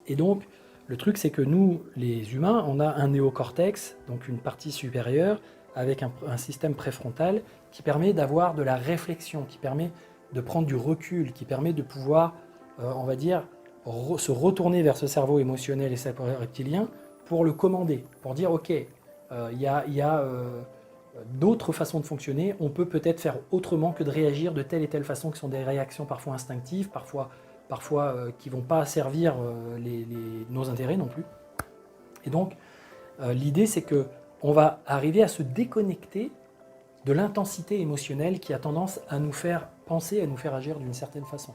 Et donc, le truc, c'est que nous, les humains, on a un néocortex, donc une partie supérieure, avec un système préfrontal qui permet d'avoir de la réflexion, qui permet de prendre du recul, qui permet de pouvoir, on va dire, se retourner vers ce cerveau émotionnel et cerveau reptilien pour le commander, pour dire, ok, il y a d'autres façons de fonctionner, on peut peut-être faire autrement que de réagir de telle et telle façon, qui sont des réactions parfois instinctives, parfois qui ne vont pas servir nos intérêts non plus. Et donc, l'idée, c'est qu'on va arriver à se déconnecter de l'intensité émotionnelle qui a tendance à nous faire penser, à nous faire agir d'une certaine façon.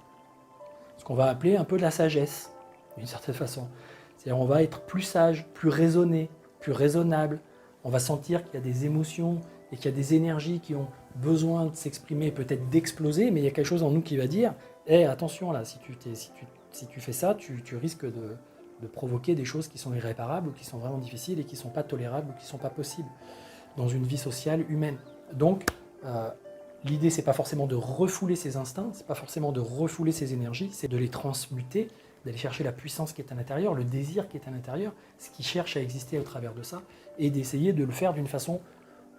Ce qu'on va appeler un peu de la sagesse, d'une certaine façon. C'est-à-dire on va être plus sage, plus raisonné, plus raisonnable. On va sentir qu'il y a des émotions et qu'il y a des énergies qui ont besoin de s'exprimer, peut-être d'exploser, mais il y a quelque chose en nous qui va dire « Hey, attention là, si tu fais ça, tu risques de provoquer des choses qui sont irréparables ou qui sont vraiment difficiles et qui ne sont pas tolérables ou qui ne sont pas possibles dans une vie sociale humaine. » Donc, l'idée, c'est pas forcément de refouler ses instincts, c'est pas forcément de refouler ses énergies, c'est de les transmuter, d'aller chercher la puissance qui est à l'intérieur, le désir qui est à l'intérieur, ce qui cherche à exister au travers de ça, et d'essayer de le faire d'une façon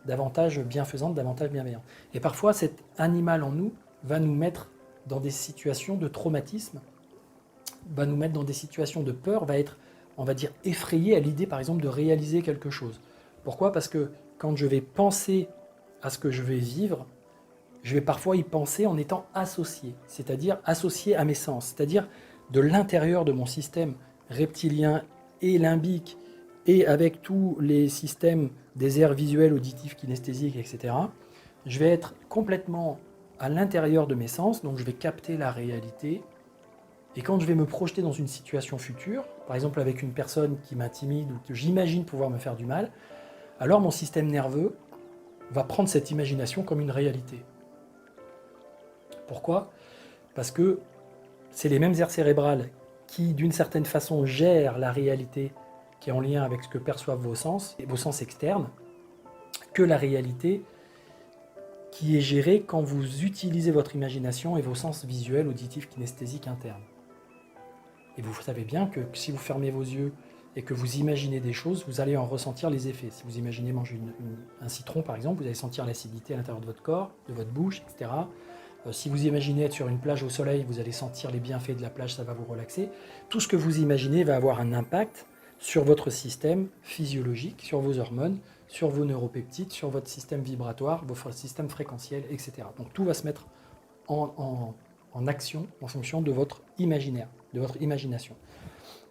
davantage bienfaisante, davantage bienveillante. Et parfois, cet animal en nous va nous mettre dans des situations de traumatisme, va nous mettre dans des situations de peur, va être, on va dire, effrayé à l'idée, par exemple, de réaliser quelque chose. Pourquoi ? Parce que quand je vais penser à ce que je vais vivre, je vais parfois y penser en étant associé, c'est-à-dire associé à mes sens, c'est-à-dire de l'intérieur de mon système reptilien et limbique, et avec tous les systèmes des aires visuelles, auditives, kinesthésiques, etc., je vais être complètement à l'intérieur de mes sens, donc je vais capter la réalité, et quand je vais me projeter dans une situation future, par exemple avec une personne qui m'intimide ou que j'imagine pouvoir me faire du mal, alors mon système nerveux va prendre cette imagination comme une réalité. Pourquoi ? Parce que c'est les mêmes aires cérébrales qui, d'une certaine façon, gèrent la réalité qui est en lien avec ce que perçoivent vos sens externes, que la réalité qui est gérée quand vous utilisez votre imagination et vos sens visuels, auditifs, kinesthésiques internes. Et vous savez bien que si vous fermez vos yeux et que vous imaginez des choses, vous allez en ressentir les effets. Si vous imaginez manger un citron, par exemple, vous allez sentir l'acidité à l'intérieur de votre corps, de votre bouche, etc. Si vous imaginez être sur une plage au soleil, vous allez sentir les bienfaits de la plage, ça va vous relaxer. Tout ce que vous imaginez va avoir un impact sur votre système physiologique, sur vos hormones, sur vos neuropeptides, sur votre système vibratoire, votre système fréquentiel, etc. Donc tout va se mettre en action en fonction de votre imaginaire, de votre imagination.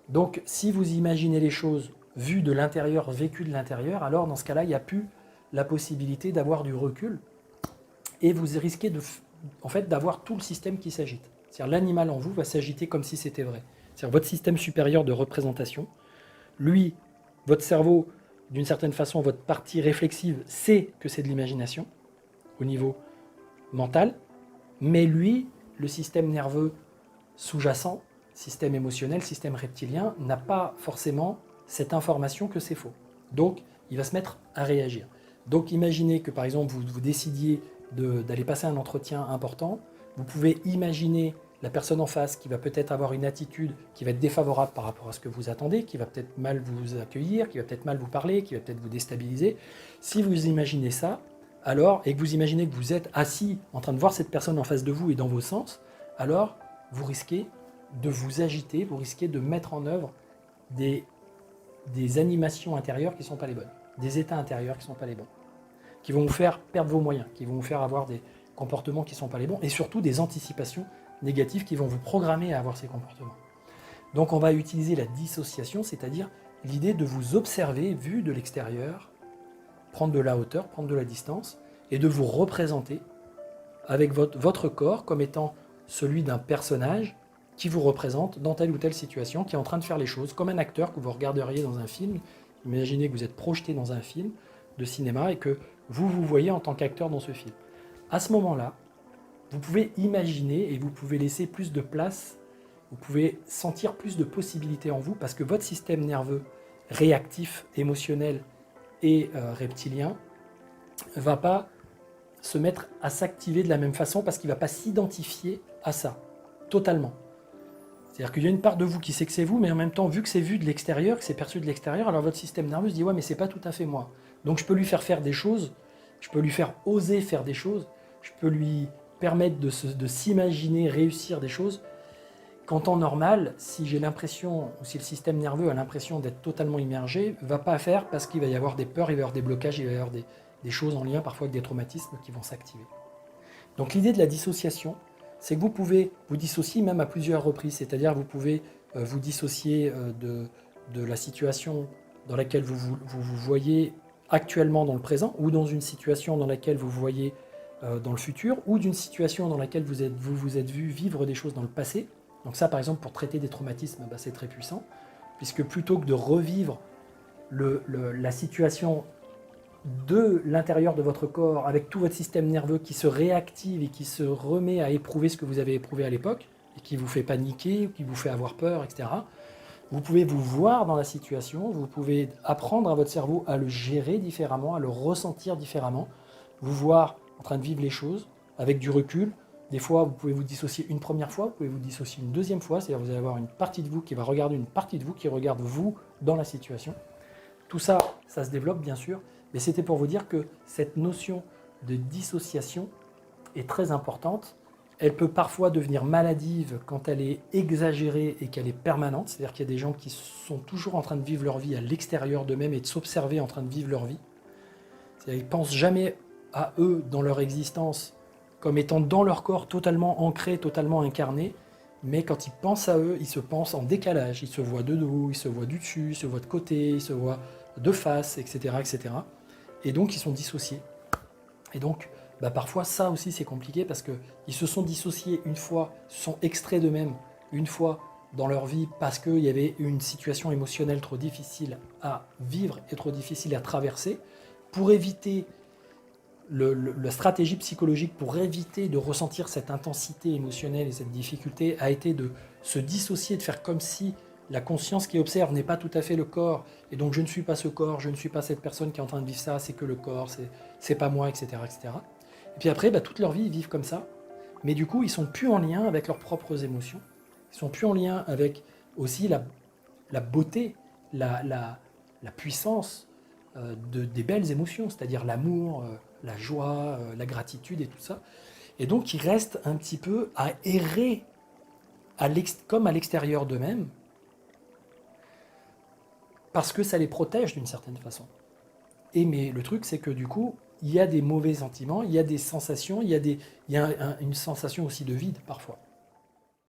Donc si vous imaginez les choses vues de l'intérieur, vécues de l'intérieur, alors dans ce cas-là, il n'y a plus la possibilité d'avoir du recul et vous risquez d'avoir tout le système qui s'agite. C'est-à-dire l'animal en vous va s'agiter comme si c'était vrai. C'est-à-dire votre système supérieur de représentation, lui, votre cerveau, d'une certaine façon, votre partie réflexive sait que c'est de l'imagination au niveau mental, mais lui, le système nerveux sous-jacent, système émotionnel, système reptilien, n'a pas forcément cette information que c'est faux. Donc, il va se mettre à réagir. Donc, imaginez que, par exemple, vous décidiez d'aller passer un entretien important, vous pouvez imaginer la personne en face qui va peut-être avoir une attitude qui va être défavorable par rapport à ce que vous attendez, qui va peut-être mal vous accueillir, qui va peut-être mal vous parler, qui va peut-être vous déstabiliser. Si vous imaginez ça, alors, et que vous imaginez que vous êtes assis en train de voir cette personne en face de vous et dans vos sens, alors vous risquez de vous agiter, vous risquez de mettre en œuvre des animations intérieures qui ne sont pas les bonnes, des états intérieurs qui ne sont pas les bons, qui vont vous faire perdre vos moyens, qui vont vous faire avoir des comportements qui ne sont pas les bons, et surtout des anticipations négatives qui vont vous programmer à avoir ces comportements. Donc on va utiliser la dissociation, c'est-à-dire l'idée de vous observer, vu de l'extérieur, prendre de la hauteur, prendre de la distance, et de vous représenter avec votre corps comme étant celui d'un personnage qui vous représente dans telle ou telle situation, qui est en train de faire les choses, comme un acteur que vous regarderiez dans un film. Imaginez que vous êtes projeté dans un film de cinéma et que vous voyez en tant qu'acteur dans ce film. À ce moment-là, vous pouvez imaginer et vous pouvez laisser plus de place, vous pouvez sentir plus de possibilités en vous parce que votre système nerveux réactif, émotionnel et reptilien ne va pas se mettre à s'activer de la même façon parce qu'il ne va pas s'identifier à ça, totalement. C'est-à-dire qu'il y a une part de vous qui sait que c'est vous, mais en même temps, vu que c'est vu de l'extérieur, que c'est perçu de l'extérieur, alors votre système nerveux se dit « ouais, mais c'est pas tout à fait moi ». Donc je peux lui faire des choses, je peux lui faire oser faire des choses, je peux lui permettre de s'imaginer réussir des choses, qu'en temps normal, si j'ai l'impression, ou si le système nerveux a l'impression d'être totalement immergé, ne va pas faire parce qu'il va y avoir des peurs, il va y avoir des blocages, il va y avoir des choses en lien parfois avec des traumatismes qui vont s'activer. Donc l'idée de la dissociation, c'est que vous pouvez vous dissocier même à plusieurs reprises, c'est-à-dire vous pouvez vous dissocier de la situation dans laquelle vous voyez actuellement dans le présent, ou dans une situation dans laquelle vous voyez dans le futur, ou d'une situation dans laquelle vous vous êtes vu vivre des choses dans le passé. Donc ça, par exemple, pour traiter des traumatismes, c'est très puissant, puisque plutôt que de revivre la situation de l'intérieur de votre corps, avec tout votre système nerveux qui se réactive et qui se remet à éprouver ce que vous avez éprouvé à l'époque, et qui vous fait paniquer, qui vous fait avoir peur, etc. Vous pouvez vous voir dans la situation, vous pouvez apprendre à votre cerveau à le gérer différemment, à le ressentir différemment, vous voir en train de vivre les choses avec du recul. Des fois, vous pouvez vous dissocier une première fois, vous pouvez vous dissocier une deuxième fois, c'est-à-dire vous allez avoir une partie de vous qui va regarder une partie de vous qui regarde vous dans la situation. Tout ça, ça se développe bien sûr, mais c'était pour vous dire que cette notion de dissociation est très importante. Elle peut parfois devenir maladive quand elle est exagérée et qu'elle est permanente, c'est-à-dire qu'il y a des gens qui sont toujours en train de vivre leur vie à l'extérieur d'eux-mêmes et de s'observer en train de vivre leur vie. C'est-à-dire qu'ils ne pensent jamais à eux dans leur existence comme étant dans leur corps totalement ancrés, totalement incarnés, mais quand ils pensent à eux, ils se pensent en décalage, ils se voient de dos, ils se voient du dessus, ils se voient de côté, ils se voient de face, etc. etc. Et donc ils sont dissociés. Et donc parfois ça aussi c'est compliqué parce qu'ils se sont dissociés une fois, se sont extraits d'eux-mêmes une fois dans leur vie parce qu'il y avait une situation émotionnelle trop difficile à vivre et trop difficile à traverser, pour éviter la stratégie psychologique pour éviter de ressentir cette intensité émotionnelle et cette difficulté a été de se dissocier, de faire comme si la conscience qui observe n'est pas tout à fait le corps, et donc je ne suis pas ce corps, je ne suis pas cette personne qui est en train de vivre ça, c'est que le corps, c'est pas moi, etc., etc. Et puis après, toute leur vie, ils vivent comme ça, mais du coup, ils sont plus en lien avec leurs propres émotions, ils sont plus en lien avec aussi la beauté, la puissance des belles émotions, c'est-à-dire l'amour, la joie, la gratitude et tout ça. Et donc, ils restent un petit peu à errer comme à l'extérieur d'eux-mêmes, parce que ça les protège d'une certaine façon. Mais le truc, c'est que du coup, il y a des mauvais sentiments, il y a des sensations, il y a une sensation aussi de vide parfois.